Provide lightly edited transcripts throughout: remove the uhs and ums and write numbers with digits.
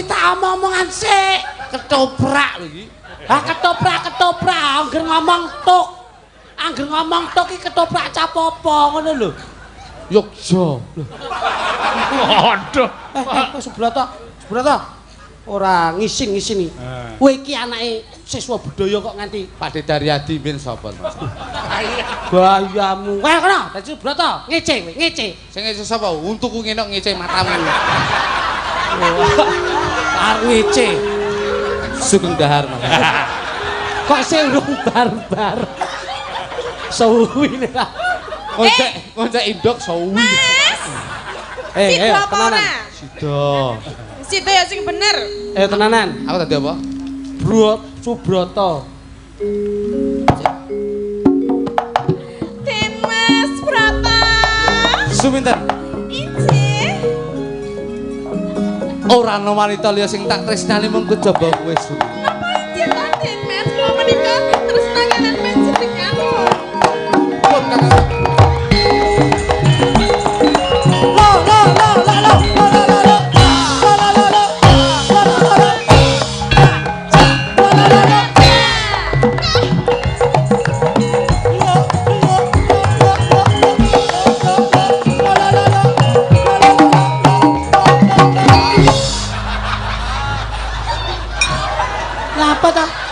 iki tak omong-omongan sik. Ketoprak lho iki. Ah ketoprak angger ngomong tuk. Angger ngomong tuk iki ketoprak capopo ngono lho. Yogya. Waduh. Subroto. Ora ngisin-ngisini. Kowe iki anake siswa budaya kok nganti Pakde Daryadi ben sapa, Mas? bayamu. Wah kono, dadi Subroto, ngece kowe, ngece. Sing ngece sapa? Untuku ngenok ngece matamu. Arep ngece. Sugeng dahar, Mas. Kok sing urung barbar. Suwi nek. Koncek indok suwi. Ayo tenanan. Sido ya sing bener. Ayo tenanan. Aku tadi apa? Subroto. Den Mas Broto. Suminten. Injih. Ora ana wanita liya sing tak tresnani mung kejaba kowe, Su. Napa injih ta Den Mas? Kula menika tresna kalian panjenengan. Pun Kakang.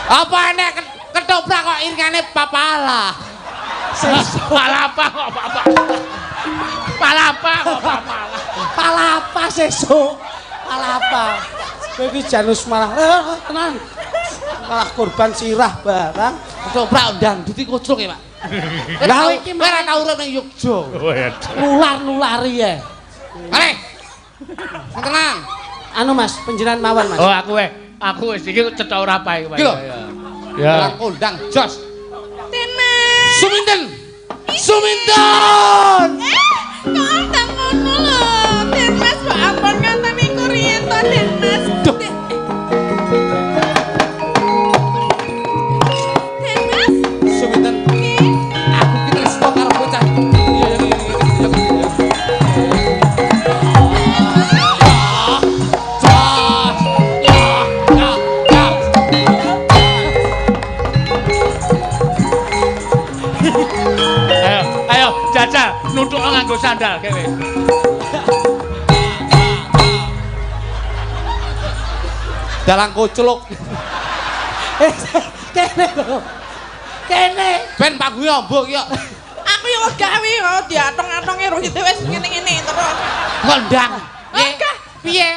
Apa enek ketoprak kok iringane papala? Palapa kok bapak. Palapa kok bapak. Palapa sesuk. Palapa. Kowe iki janus malah tenan. Malah korban sirah barang. Ketoprak ndang duti kocruk ya, Pak. Lah iki ora tau urip ning Yogya. nular-nulari ya. Arek. Tenang. Anu Mas, panjenengan mawon Mas. Oh aku wis iki cetha ora pae Pak. Iki lho. Ya. Kondang jos. Den Mas. Suminten. Suminten. Kondang ngono lho. Den Mas kok ampun nganteni kuriyen to Den Mas. Den Mas. Suminten. Aku ki tresno karo bocah. Iya. Ayo jajal nuthuk nganggo sandal kowe. Dalang kocluk. Kene lho. Kene. Ben Pak Guyo mbok ki kok. Aku yo gawe diatong-atonge rung wis ngene-ngene terus. Kondang. Enggak. Piye?